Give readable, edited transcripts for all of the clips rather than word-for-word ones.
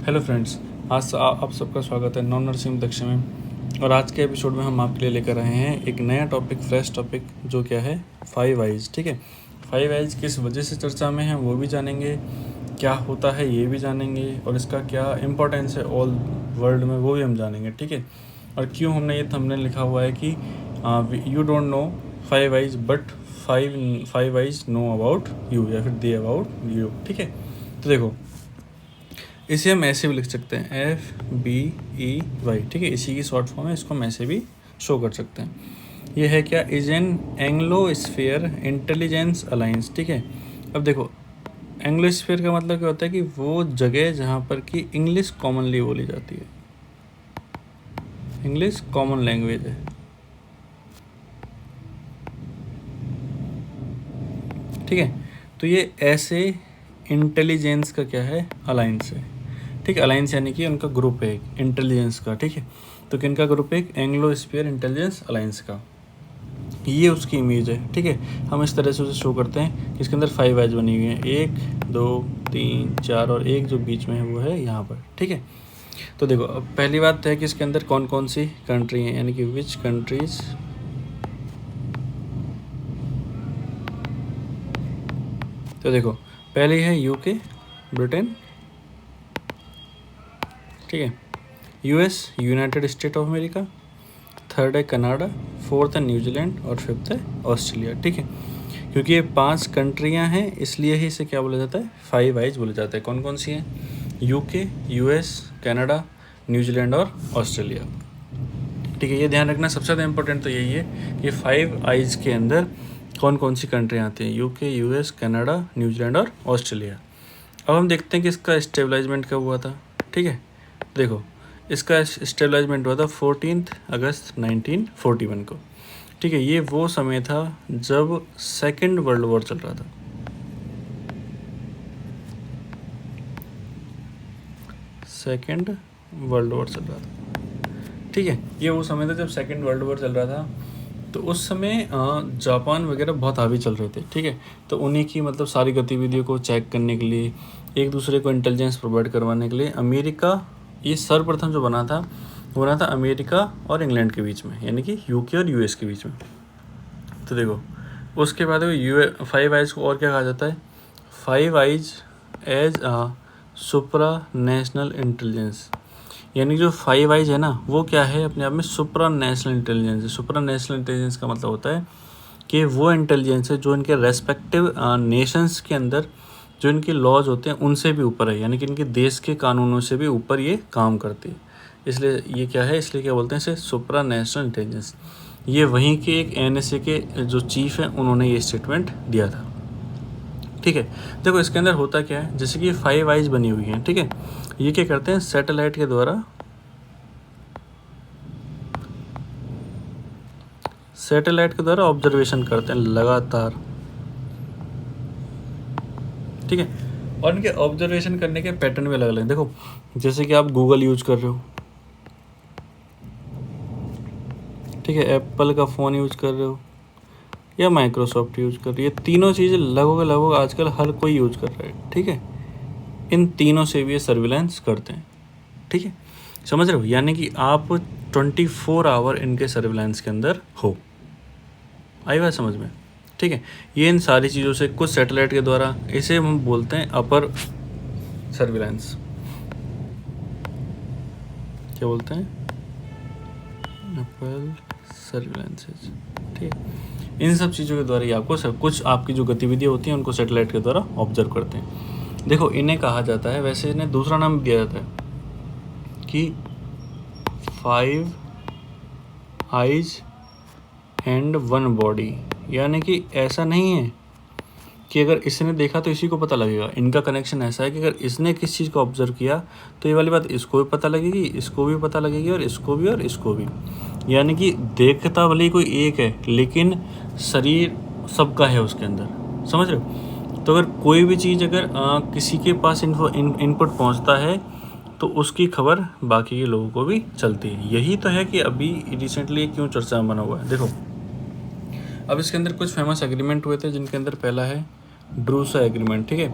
Hello friends, आज आप सबका स्वागत है नॉन नर्सिंग दक्ष में। और आज के एपिसोड में हम आपके लिए लेकर आए हैं एक नया टॉपिक, फ्रेश टॉपिक, जो क्या है 5 आइज़। ठीक है, 5 आइज़ किस वजह से चर्चा में है वो भी जानेंगे, क्या होता है ये भी जानेंगे, और इसका क्या इम्पोर्टेंस है ऑल वर्ल्ड में वो भी हम जानेंगे। ठीक है, और क्यों हमने ये थंबनेल लिखा हुआ है कि you don't know 5 eyes but 5 eyes know about you, या फिर दे अबाउट यू। ठीक है, तो देखो इसे हम ऐसे भी लिख सकते हैं FBEY। ठीक है, इसी की शॉर्ट फॉर्म है, इसको हम ऐसे भी शो कर सकते हैं। ये है क्या, इज एन एंग्लोस्फीयर इंटेलिजेंस अलायंस। ठीक है, अब देखो एंग्लोस्फीयर का मतलब क्या होता है कि वो जगह जहाँ पर कि इंग्लिश कॉमनली बोली जाती है, इंग्लिश कॉमन लैंग्वेज है। ठीक है, तो ये ऐसे इंटेलिजेंस का क्या है, अलायंस है। ठीक है, अलायंस यानी कि उनका ग्रुप है एक इंटेलिजेंस का। ठीक है, तो किनका ग्रुप है, एक एंग्लोस्फीयर इंटेलिजेंस अलायंस का, ये उसकी इमेज है। ठीक है, हम इस तरह से उसे शो करते हैं कि इसके अंदर 5 आइज बनी हुई हैं, 1 2 3 4, और एक जो बीच में है वो है यहाँ पर। ठीक है, तो देखो अब पहली बात है कि इसके अंदर कौन कौन सी कंट्री हैं, यानी कि विच कंट्रीज तो देखो पहली है यूके, ब्रिटेन। ठीक है, US, United state of America. Third है कनाडा, फोर्थ है न्यूजीलैंड, और फिफ्थ है ऑस्ट्रेलिया। ठीक है, क्योंकि ये 5 कंट्रियां हैं इसलिए ही इसे क्या बोला जाता है, 5 आइज बोला जाता है। कौन कौन सी हैं, यूके, US, कनाडा, न्यूजीलैंड और ऑस्ट्रेलिया। ठीक है, ये ध्यान रखना, सबसे ज़्यादा इंपॉर्टेंट तो यही है कि 5 आइज के अंदर कौन कौन सी कंट्रियाँ आती हैं, यूके, US, कनाडा, न्यूजीलैंड और ऑस्ट्रेलिया। अब हम देखते हैं कि इसका स्टेबलाइजमेंट कब हुआ था। ठीक है, देखो इसका स्टेबलाइजमेंट हुआ था 14 अगस्त 1941 को। ठीक है, ये वो समय था जब सेकेंड वर्ल्ड वॉर चल रहा था। सेकेंड वर्ल्ड वॉर चल रहा था। ठीक है, ये वो समय था जब सेकेंड वर्ल्ड वॉर चल रहा था। तो उस समय जापान वगैरह बहुत हावी चल रहे थे। ठीक है, तो उन्हीं की मतलब सारी गतिविधियों को चेक करने के लिए, एक दूसरे को इंटेलिजेंस प्रोवाइड करवाने के लिए अमेरिका, ये सर्वप्रथम जो बना था वो बना था अमेरिका और इंग्लैंड के बीच में, यानी कि यूके और US के बीच में। तो देखो उसके बाद 5 आइज को और क्या कहा जाता है, 5 आइज एज सुप्रा नेशनल इंटेलिजेंस। यानी जो 5 आइज है ना वो क्या है, अपने आप में सुप्रा नेशनल इंटेलिजेंस है। सुप्रा नेशनल इंटेलिजेंस का मतलब होता है कि वो इंटेलिजेंस है जो इनके रेस्पेक्टिव नेशंस के अंदर जो इनके लॉज होते हैं उनसे भी ऊपर है, यानी कि इनके देश के कानूनों से भी ऊपर ये काम करती है। इसलिए ये क्या है, इसलिए क्या बोलते हैं इसे, सुप्रा नेशनल इंटेलिजेंस। ये वहीं के एक NSA के जो चीफ हैं उन्होंने ये स्टेटमेंट दिया था। ठीक है, देखो इसके अंदर होता क्या है, जैसे कि 5 आइज बनी हुई हैं। ठीक है, ये क्या करते हैं, सैटेलाइट के द्वारा ऑब्जर्वेशन करते हैं लगातार। ठीक है, और इनके ऑब्जर्वेशन करने के पैटर्न भी अलग अलग हैं। देखो जैसे कि आप गूगल यूज कर रहे हो, ठीक है, एप्पल का फ़ोन यूज कर रहे हो या माइक्रोसॉफ्ट यूज कर रही है, तीनों चीज़ें लगभग आजकल हर कोई यूज कर रहा है। ठीक है, इन तीनों से भी ये सर्विलेंस करते हैं। ठीक है, समझ रहे हो, यानी कि आप 24 आवर इनके सर्विलेंस के अंदर हो। आई बात समझ में। ठीक है, ये इन सारी चीज़ों से कुछ सैटेलाइट के द्वारा, इसे हम बोलते हैं अपर सर्विलेंस। क्या बोलते हैं, अपर सर्विलेंसेज। ठीक है, इन सब चीज़ों के द्वारा ही आपको सब कुछ, आपकी जो गतिविधियाँ होती हैं उनको सैटेलाइट के द्वारा ऑब्जर्व करते हैं। देखो इन्हें कहा जाता है, वैसे इन्हें दूसरा नाम दिया जाता है कि 5 आइज एंड 1 बॉडी। यानी कि ऐसा नहीं है कि अगर इसने देखा तो इसी को पता लगेगा। इनका कनेक्शन ऐसा है कि अगर इसने किस चीज़ को ऑब्जर्व किया तो ये वाली बात इसको भी पता लगेगी, इसको भी पता लगेगी, और इसको भी और इसको भी। यानी कि देखता भले ही कोई एक है लेकिन शरीर सबका है उसके अंदर, समझ रहे हो। तो अगर कोई भी चीज़ अगर किसी के पास इनपुट पहुंचता है तो उसकी खबर बाकी के लोगों को भी चलती है। यही तो है कि अभी रिसेंटली क्यों चर्चा में बना हुआ है। देखो अब इसके अंदर कुछ फेमस एग्रीमेंट हुए थे, जिनके अंदर पहला है ड्रूसा एग्रीमेंट। ठीक है,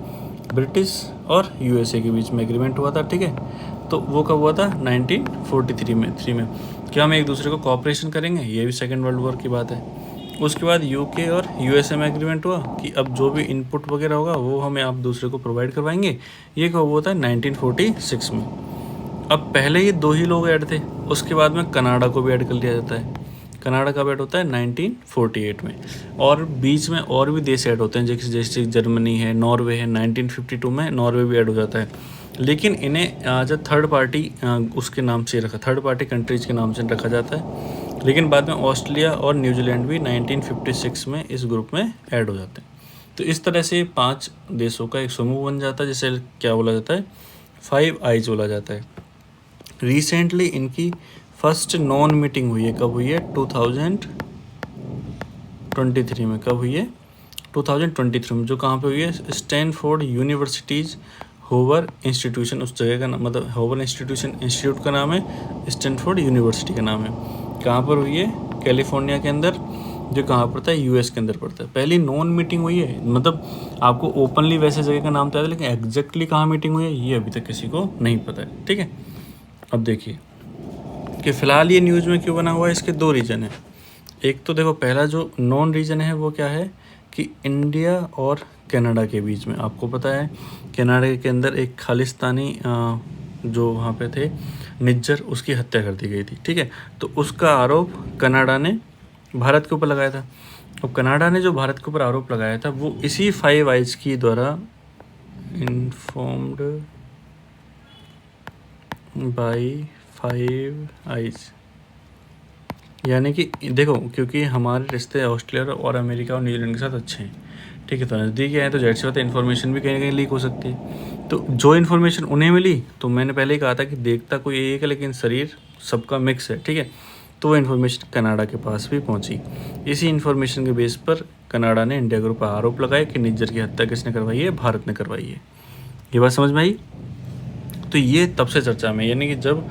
ब्रिटिश और यूएसए के बीच में एग्रीमेंट हुआ था, ठीक है। तो वो कब हुआ था? 1943 में कि हम एक दूसरे को कोऑपरेशन करेंगे, ये भी सेकेंड वर्ल्ड वॉर की बात है। उसके बाद यूके और यूएसए में एग्रीमेंट हुआ कि अब जो भी इनपुट वगैरह होगा वो हमें आप दूसरे को प्रोवाइड करवाएंगे। ये कब हुआ था? 1946 में। अब पहले ये 2 ही लोग ऐड थे, उसके बाद में कनाडा को भी ऐड कर लिया जाता है। कनाडा कब ऐड होता है? 1948 में। और बीच में और भी देश ऐड होते हैं, जैसे जर्मनी है, नॉर्वे है। 1952 में नॉर्वे भी ऐड हो जाता है, लेकिन इन्हें जो थर्ड पार्टी उसके नाम से रखा, थर्ड पार्टी कंट्रीज के नाम से रखा जाता है। लेकिन बाद में ऑस्ट्रेलिया और न्यूजीलैंड भी 1956 में इस ग्रुप में ऐड हो जाते हैं। तो इस तरह से 5 देशों का एक समूह बन जाता है, जिसे क्या बोला जाता है? 5 आइज बोला जाता है। रिसेंटली इनकी फर्स्ट नॉन मीटिंग हुई है, कब हुई है? 2023 में। कब हुई है? 2023 में। जो कहाँ पे हुई है? स्टैनफोर्ड यूनिवर्सिटीज़ होवर इंस्टीट्यूशन, उस जगह का नाम, मतलब होवर इंस्टीट्यूट का नाम है, स्टैनफोर्ड यूनिवर्सिटी का नाम है। कहाँ पर हुई है? कैलिफोर्निया के अंदर, जो कहाँ पड़ता है? यूएस के अंदर पड़ता है। पहली नॉन मीटिंग हुई है, मतलब आपको ओपनली वैसे जगह का नाम तो आता है, लेकिन एग्जैक्टली कहाँ मीटिंग हुई है ये अभी तक किसी को नहीं पता है, ठीक है। अब देखिए कि फ़िलहाल ये न्यूज़ में क्यों बना हुआ है, इसके 2 रीज़न हैं। एक तो देखो, पहला जो नॉन रीज़न है वो क्या है कि इंडिया और कनाडा के बीच में, आपको पता है कनाडा के अंदर एक खालिस्तानी जो वहाँ पे थे निज्जर, उसकी हत्या कर दी गई थी, ठीक है। तो उसका आरोप कनाडा ने भारत के ऊपर लगाया था। अब कनाडा ने जो भारत के ऊपर आरोप लगाया था वो इसी 5 आइज की द्वारा इन्फॉर्म्ड बाई 5 आइज, यानी कि देखो, क्योंकि हमारे रिश्ते ऑस्ट्रेलिया और अमेरिका और न्यूजीलैंड के साथ अच्छे हैं, ठीक है। तो नज़दीक है, तो जाहिर सी बात है इन्फॉर्मेशन भी कहीं ना कहीं लीक हो सकती है। तो जो इन्फॉर्मेशन उन्हें मिली, तो मैंने पहले ही कहा था कि देखता कोई एक है लेकिन शरीर सबका मिक्स है, ठीक है। तो वो इन्फॉर्मेशन कनाडा के पास भी पहुंची। इसी इन्फॉर्मेशन के बेस पर कनाडा ने इंडिया के ऊपर आरोप लगाया कि निज्जर की हत्या किसने करवाई है? भारत ने करवाई है। ये बात समझ में आई? तो ये तब से चर्चा में, यानी कि जब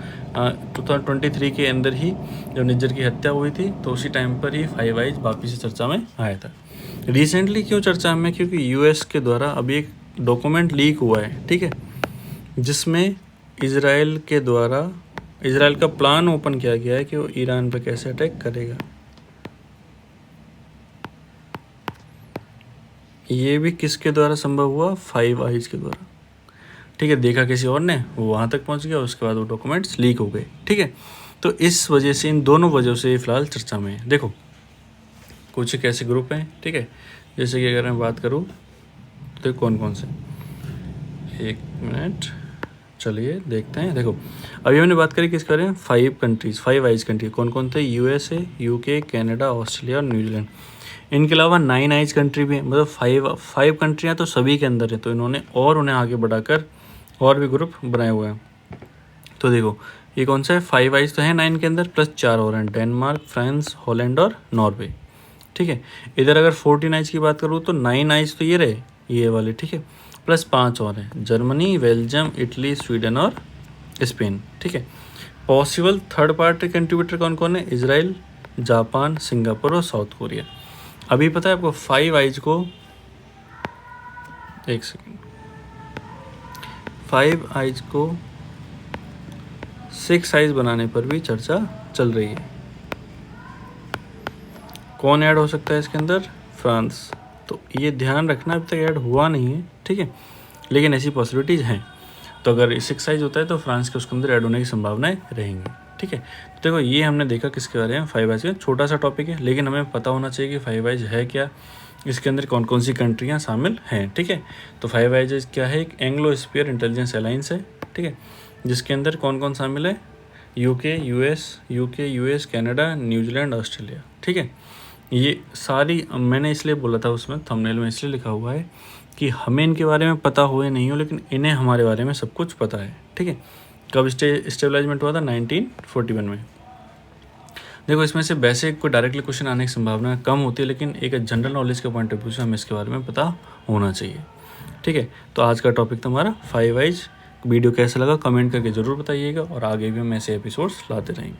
2023 के अंदर ही जब निज्जर की हत्या हुई थी, तो उसी टाइम पर ही 5 आइज वापिस से चर्चा में आया था। रिसेंटली क्यों चर्चा में? क्योंकि यूएस के द्वारा अभी एक डॉक्यूमेंट लीक हुआ है, ठीक है, जिसमें इजराइल के द्वारा इजराइल का प्लान ओपन किया गया है कि वो ईरान पर कैसे अटैक करेगा। ये भी किसके द्वारा संभव हुआ? 5 आइज के द्वारा, ठीक है। देखा किसी और ने, वो वहाँ तक पहुँच गया, उसके बाद वो डॉक्यूमेंट्स लीक हो गए, ठीक है। तो इस वजह से, इन दोनों वजहों से फ़िलहाल चर्चा में है। देखो कुछ एक ऐसे ग्रुप हैं, ठीक है, जैसे कि अगर मैं बात करूँ तो कौन कौन से, 1 मिनट चलिए देखते हैं। देखो अभी हमने बात करी किसके बारे में? 5 कंट्रीज़, 5 आइज कंट्री। कौन कौन थे? यूएसए, यूके, कनाडा, ऑस्ट्रेलिया और न्यूजीलैंड। इनके अलावा 9 आइज कंट्री भी है, मतलब 5 कंट्रियाँ तो सभी के अंदर है। तो इन्होंने और उन्हें आगे बढ़ाकर और भी ग्रुप बनाए हुए हैं। तो देखो ये कौन सा है? 5 आइज तो है 9 के अंदर, प्लस 4 और हैं, डेनमार्क, फ्रांस, हॉलैंड और नॉर्वे, ठीक है। इधर अगर 14 आइज की बात करूँ तो 9 आइज तो ये रहे, ये वाले, ठीक है, प्लस 5 और हैं, जर्मनी, बेल्जियम, इटली, स्वीडन और स्पेन, ठीक है। पॉसिबल थर्ड पार्टी कंट्रीब्यूटर कौन कौन है? इजराइल, जापान, सिंगापुर और साउथ कोरिया। अभी पता है आपको 5 आइज को, एक सेकेंड, 5 आइज को 6 आइज बनाने पर भी चर्चा चल रही है। कौन ऐड हो सकता है इसके अंदर? फ्रांस। तो ये ध्यान रखना, अभी तक ऐड हुआ नहीं है, ठीक है, लेकिन ऐसी पॉसिबिलिटीज़ हैं। तो अगर 6 साइज होता है तो फ्रांस के उसके अंदर ऐड होने की संभावनाएं रहेंगी, ठीक है। तो देखो ये हमने देखा किसके बारे में? 5 आइज का छोटा सा टॉपिक है, लेकिन हमें पता होना चाहिए कि 5 आइज है क्या, इसके अंदर कौन कौन सी कंट्रियाँ शामिल हैं, ठीक है। तो 5 आइज क्या है? एक एंग्लो स्फीयर इंटेलिजेंस अलायंस है, ठीक है, जिसके अंदर कौन कौन शामिल है? UK, US, Canada, New Zealand, Australia, ठीक है। ये सारी, मैंने इसलिए बोला था उसमें थंबनेल में, इसलिए लिखा हुआ है कि हमें इनके बारे में पता हो या नहीं हो, लेकिन इन्हें हमारे बारे में सब कुछ पता है, ठीक है। कब स्टेबलाइजमेंट हुआ था? 1941 में। देखो इसमें से बेसिक कोई डायरेक्टली क्वेश्चन आने की संभावना कम होती है, लेकिन एक जनरल नॉलेज के पॉइंट ऑफ व्यू से हमें इसके बारे में पता होना चाहिए, ठीक है। तो आज का टॉपिक था हमारा 5 आइज। वीडियो कैसा लगा कमेंट करके ज़रूर बताइएगा, और आगे भी हम ऐसे एपिसोड्स लाते रहेंगे।